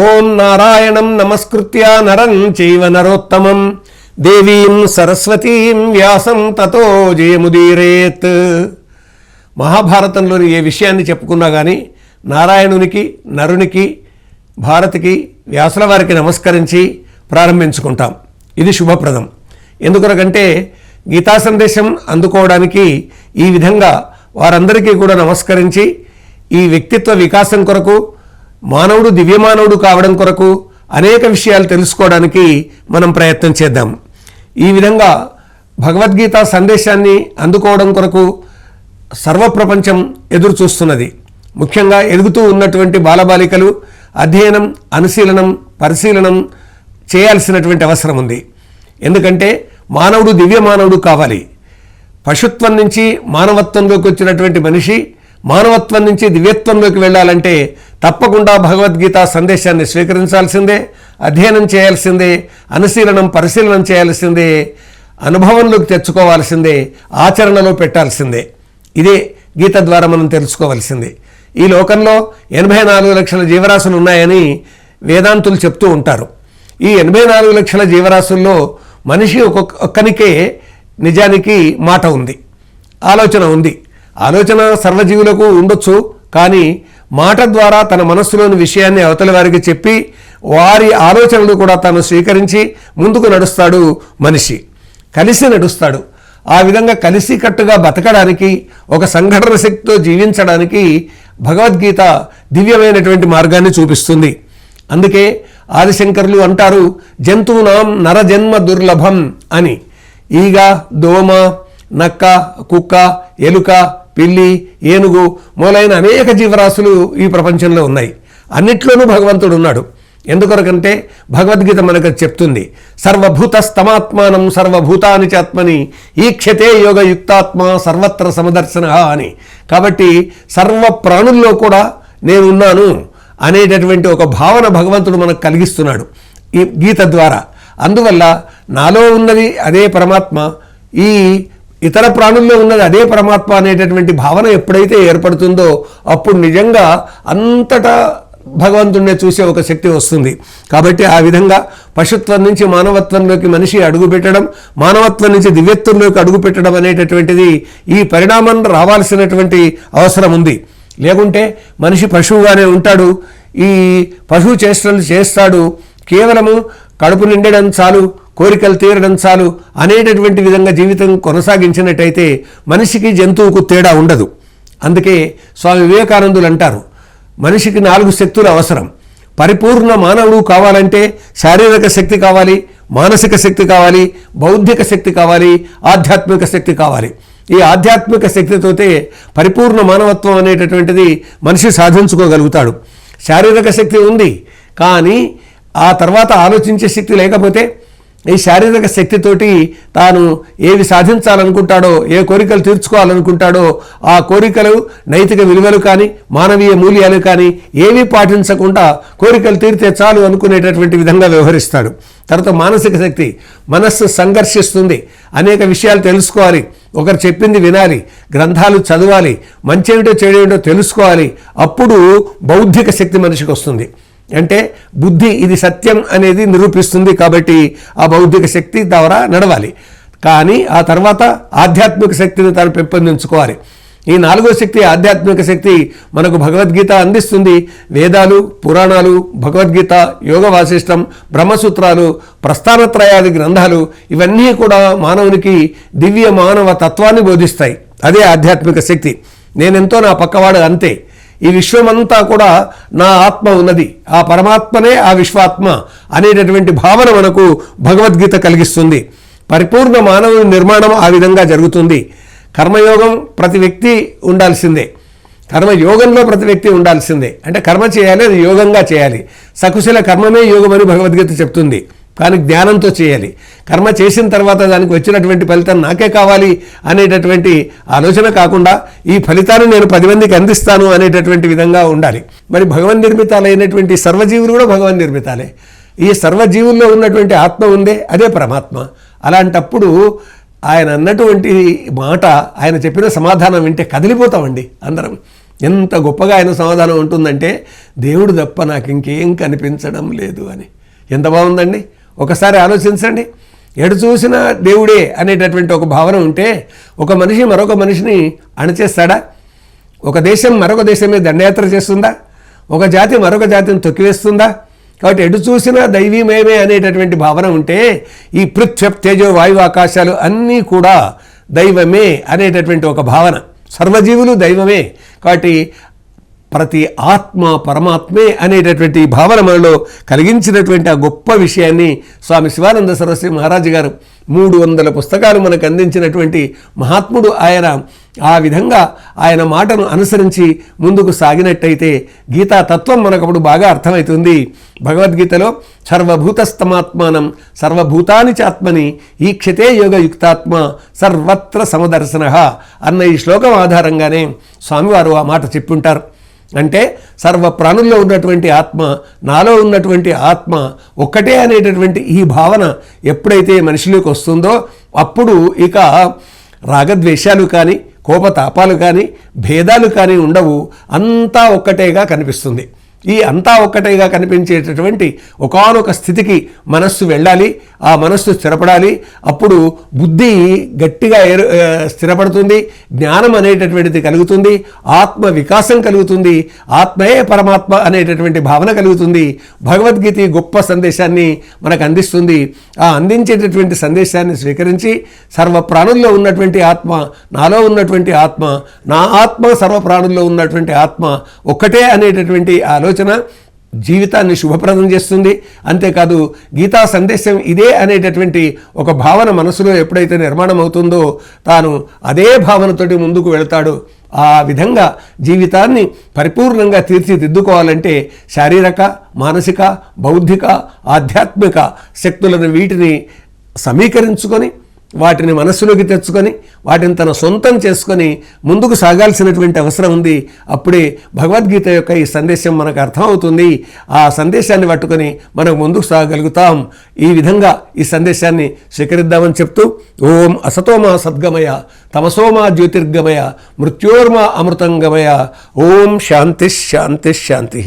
ఓం నారాయణం నమస్కృత్య నరం చైవ నరోత్తమం దేవీం సరస్వతీం వ్యాసం తతో జయముదీరేత్. మహాభారతంలోని ఏ విషయాన్ని చెప్పుకున్నా కానీ నారాయణునికి, నరునికి, భారతికి, వ్యాసుల వారికి నమస్కరించి ప్రారంభించుకుంటాం. ఇది శుభప్రదం. ఎందుకొరకంటే గీతా సందేశం అందుకోవడానికి ఈ విధంగా వారందరికీ కూడా నమస్కరించి ఈ వ్యక్తిత్వ వికాసం కొరకు, మానవుడు దివ్యమానవుడు కావడం కొరకు అనేక విషయాలు తెలుసుకోవడానికి మనం ప్రయత్నం చేద్దాం. ఈ విధంగా భగవద్గీత సందేశాన్ని అందుకోవడం కొరకు సర్వప్రపంచం ఎదురు చూస్తున్నది. ముఖ్యంగా ఎదుగుతూ ఉన్నటువంటి బాలబాలికలు అధ్యయనం, అనుశీలనం, పరిశీలనం చేయాల్సినటువంటి అవసరం ఉంది. ఎందుకంటే మానవుడు దివ్యమానవుడు కావాలి. పశుత్వం నుంచి మానవత్వంలోకి వచ్చినటువంటి మనిషి మానవత్వం నుంచి దివ్యత్వంలోకి వెళ్ళాలంటే తప్పకుండా భగవద్గీత సందేశాన్ని స్వీకరించాల్సిందే, అధ్యయనం చేయాల్సిందే, అనుశీలనం, పరిశీలనం చేయాల్సిందే, అనుభవంలోకి తెచ్చుకోవాల్సిందే, ఆచరణలో పెట్టాల్సిందే. ఇదే గీత ద్వారా మనం తెలుసుకోవాల్సింది. ఈ లోకంలో 84 లక్షల జీవరాశులు ఉన్నాయని వేదాంతులు చెప్తూ ఉంటారు. ఈ 84 లక్షల జీవరాశుల్లో మనిషి ఒక్కనికే నిజానికి మాట ఉంది, ఆలోచన ఉంది. ఆలోచన సర్వజీవులకు ఉండొచ్చు, కానీ మాట ద్వారా తన మనస్సులోని విషయాన్ని అవతలి వారికి చెప్పి వారి ఆలోచనలు కూడా తాను స్వీకరించి ముందుకు నడుస్తాడు మనిషి. కలిసి నడుస్తాడు. ఆ విధంగా కలిసికట్టుగా బతకడానికి, ఒక సంఘటన శక్తితో జీవించడానికి భగవద్గీత దివ్యమైనటువంటి మార్గాన్ని చూపిస్తుంది. అందుకే ఆదిశంకరులు అంటారు, జంతువునాం నరజన్మ దుర్లభం అని. ఈగ, దోమ, నక్క, కుక్క, ఎలుక, పిల్లి, ఏనుగు మొదలైన అనేక జీవరాశులు ఈ ప్రపంచంలో ఉన్నాయి. అన్నిట్లోనూ భగవంతుడు ఉన్నాడు. ఎందుకొరకంటే భగవద్గీత మనకు చెప్తుంది, సర్వభూతస్తమాత్మానం సర్వభూతాని చాత్మని ఈక్షతే యోగయుక్తాత్మ సర్వత్ర సమదర్శన అని. కాబట్టి సర్వ ప్రాణుల్లో కూడా నేనున్నాను అనేటటువంటి ఒక భావన భగవంతుడు మనకు కలిగిస్తున్నాడు ఈ గీత ద్వారా. అందువల్ల నాలో ఉన్నది అదే పరమాత్మ, ఈ ఇతర ప్రాణుల్లో ఉన్నది అదే పరమాత్మ అనేటటువంటి భావన ఎప్పుడైతే ఏర్పడుతుందో అప్పుడు నిజంగా అంతటా భగవంతుడినే చూసే ఒక శక్తి వస్తుంది. కాబట్టి ఆ విధంగా పశుత్వం నుంచి మానవత్వంలోకి మనిషి అడుగుపెట్టడం, మానవత్వం నుంచి దివ్యత్వంలోకి అడుగుపెట్టడం అనేటటువంటిది ఈ పరిణామం రావాల్సినటువంటి అవసరం ఉంది. లేకుంటే మనిషి పశువుగానే ఉంటాడు, ఈ పశువు చేష్టలు చేస్తాడు, కేవలము కడుపు నిండడం చాలు, కోరికలు తీరడం చాలు అనేటటువంటి విధంగా జీవితం కొనసాగించినట్టయితే మనిషికి, జంతువుకు తేడా ఉండదు. అందుకే స్వామి వివేకానందులు అంటారు, మనిషికి 4 శక్తులు అవసరం. పరిపూర్ణ మానవుడు కావాలంటే శారీరక శక్తి కావాలి, మానసిక శక్తి కావాలి, బౌద్ధిక శక్తి కావాలి, ఆధ్యాత్మిక శక్తి కావాలి. ఈ ఆధ్యాత్మిక శక్తితోటే పరిపూర్ణ మానవత్వం అనేటటువంటిది మనిషి సాధించుకోగలుగుతాడు. శారీరక శక్తి ఉంది, కానీ ఆ తర్వాత ఆలోచించే శక్తి లేకపోతే ఈ శారీరక శక్తితోటి తాను ఏవి సాధించాలనుకుంటాడో, ఏ కోరికలు తీర్చుకోవాలనుకుంటాడో ఆ కోరికలు, నైతిక విలువలు కానీ, మానవీయ మూల్యాలు కానీ ఏవి పాటించకుండా కోరికలు తీరితే చాలు అనుకునేటటువంటి విధంగా వ్యవహరిస్తాడు. తర్వాత మానసిక శక్తి, మనస్సు సంఘర్షిస్తుంది, అనేక విషయాలు తెలుసుకోవాలి, ఒకరు చెప్పింది వినాలి, గ్రంథాలు చదవాలి, మంచేమిటో చెడేమిటో తెలుసుకోవాలి. అప్పుడు బౌద్ధిక శక్తి మనిషికి వస్తుంది. అంటే బుద్ధి ఇది సత్యం అనేది నిరూపిస్తుంది. కాబట్టి ఆ బౌద్ధిక శక్తి ద్వారా నడవాలి. కానీ ఆ తర్వాత ఆధ్యాత్మిక శక్తిని తాను పెంపొందించుకోవాలి. ఈ 4వ శక్తి, ఆధ్యాత్మిక శక్తి మనకు భగవద్గీత అందిస్తుంది. వేదాలు, పురాణాలు, భగవద్గీత, యోగ వాసిష్టం, బ్రహ్మసూత్రాలు, ప్రస్థానత్రయాది గ్రంథాలు ఇవన్నీ కూడా మానవునికి దివ్య మానవ తత్వాన్ని బోధిస్తాయి. అదే ఆధ్యాత్మిక శక్తి. నేనెంతో, నా పక్కవాడు అంతే, ఈ విశ్వమంతా కూడా నా ఆత్మ ఉన్నది, ఆ పరమాత్మనే ఆ విశ్వాత్మ అనేటటువంటి భావన మనకు భగవద్గీత కలిగిస్తుంది. పరిపూర్ణ మానవుని నిర్మాణం ఆ విధంగా జరుగుతుంది. కర్మయోగం ప్రతి వ్యక్తి ఉండాల్సిందే, కర్మయోగంలో ప్రతి వ్యక్తి ఉండాల్సిందే. అంటే కర్మ చేయాలి, అది యోగంగా చేయాలి. సకుశల కర్మమే యోగమని భగవద్గీత చెప్తుంది. కానీ జ్ఞానంతో చేయాలి. కర్మ చేసిన తర్వాత దానికి వచ్చినటువంటి ఫలితం నాకే కావాలి అనేటటువంటి ఆలోచన కాకుండా ఈ ఫలితాన్ని నేను 10 మందికి అందిస్తాను అనేటటువంటి విధంగా ఉండాలి. మరి భగవన్ నిర్మితాలైనటువంటి సర్వజీవులు కూడా భగవన్ నిర్మితాలే. ఈ సర్వజీవుల్లో ఉన్నటువంటి ఆత్మ ఉందే, అదే పరమాత్మ. అలాంటప్పుడు ఆయన అన్నటువంటి మాట, ఆయన చెప్పిన సమాధానం వింటే కదిలిపోతామండి అందరం. ఎంత గొప్పగా ఆయన సమాధానం ఉంటుందంటే, దేవుడు తప్ప నాకు ఇంకేం కనిపించడం లేదు అని. ఎంత బాగుందండి. ఒకసారి ఆలోచించండి. ఎటు చూసినా దేవుడే అనేటటువంటి ఒక భావన ఉంటే ఒక మనిషి మరొక మనిషిని అణచేస్తాడా? ఒక దేశం మరొక దేశం మీద దండయాత్ర చేస్తుందా? ఒక జాతి మరొక జాతిని తొక్కివేస్తుందా? కాబట్టి ఎటు చూసినా దైవీమయమే అనేటటువంటి భావన ఉంటే ఈ పృథ్వీ తేజో వాయువు ఆకాశాలు అన్నీ కూడా దైవమే అనేటటువంటి ఒక భావన, సర్వజీవులు దైవమే. కాబట్టి ప్రతి ఆత్మ పరమాత్మే అనేటటువంటి భావన మనలో కలిగించినటువంటి ఆ గొప్ప విషయాన్ని స్వామి శివానంద సరస్వతి మహారాజు గారు 300 పుస్తకాలు మనకు అందించినటువంటి మహాత్ముడు ఆయన. ఆ విధంగా ఆయన మాటను అనుసరించి ముందుకు సాగినట్టయితే గీతా తత్వం మనకప్పుడు బాగా అర్థమవుతుంది. భగవద్గీతలో సర్వభూతస్తమాత్మానం సర్వభూతాని చాత్మని ఈక్షతే యోగయుక్తాత్మ సర్వత్ర సమదర్శన అన్న ఈ శ్లోకం ఆధారంగానే స్వామివారు ఆ మాట చెప్పుంటారు. అంటే సర్వ ప్రాణుల్లో ఉన్నటువంటి ఆత్మ, నాలో ఉన్నటువంటి ఆత్మ ఒక్కటే అనేటటువంటి ఈ భావన ఎప్పుడైతే మనిషిలోకి వస్తుందో అప్పుడు ఇక రాగద్వేషాలు కానీ, కోపతాపాలు కానీ, భేదాలు కానీ ఉండవు. అంతా ఒక్కటేగా కనిపిస్తుంది. ఈ అంతా ఒక్కటేగా కనిపించేటటువంటి ఒకానొక స్థితికి మనస్సు వెళ్ళాలి. ఆ మనస్సు స్థిరపడాలి. అప్పుడు బుద్ధి గట్టిగా స్థిరపడుతుంది. జ్ఞానం అనేటటువంటిది కలుగుతుంది. ఆత్మ వికాసం కలుగుతుంది. ఆత్మయే పరమాత్మ అనేటటువంటి భావన కలుగుతుంది. భగవద్గీత గొప్ప సందేశాన్ని మనకు అందిస్తుంది. ఆ అందించేటటువంటి సందేశాన్ని స్వీకరించి సర్వ ప్రాణుల్లో ఉన్నటువంటి ఆత్మ, నాలో ఉన్నటువంటి ఆత్మ, నా ఆత్మ సర్వ ప్రాణుల్లో ఉన్నటువంటి ఆత్మ ఒక్కటే అనేటటువంటి ఆలోచన జీవితాన్ని శుభప్రదం చేస్తుంది. అంతేకాదు గీతా సందేశం ఇదే అనేటటువంటి ఒక భావన మనసులో ఎప్పుడైతే నిర్మాణం అవుతుందో తాను అదే భావనతోటి ముందుకు వెళతాడు. ఆ విధంగా జీవితాన్ని పరిపూర్ణంగా తీర్చిదిద్దుకోవాలంటే శారీరక, మానసిక, బౌద్ధిక, ఆధ్యాత్మిక శక్తులను వీటిని సమీకరించుకొని వాటిని మనస్సులోకి తెచ్చుకొని వాటిని తన సొంతం చేసుకొని ముందుకు సాగాల్సినటువంటి అవసరం ఉంది. అప్పుడే భగవద్గీత యొక్క ఈ సందేశం మనకు అర్థమవుతుంది. ఆ సందేశాన్ని పట్టుకొని మనం ముందుకు సాగలుగుతాం. ఈ విధంగా ఈ సందేశాన్ని స్వీకరిద్దామని చెప్తూ ఓం అసతోమా సద్గమయ తమసోమా జ్యోతిర్గమయ మృత్యోర్మా అమృతంగమయ. ఓం శాంతి శాంతి శాంతి.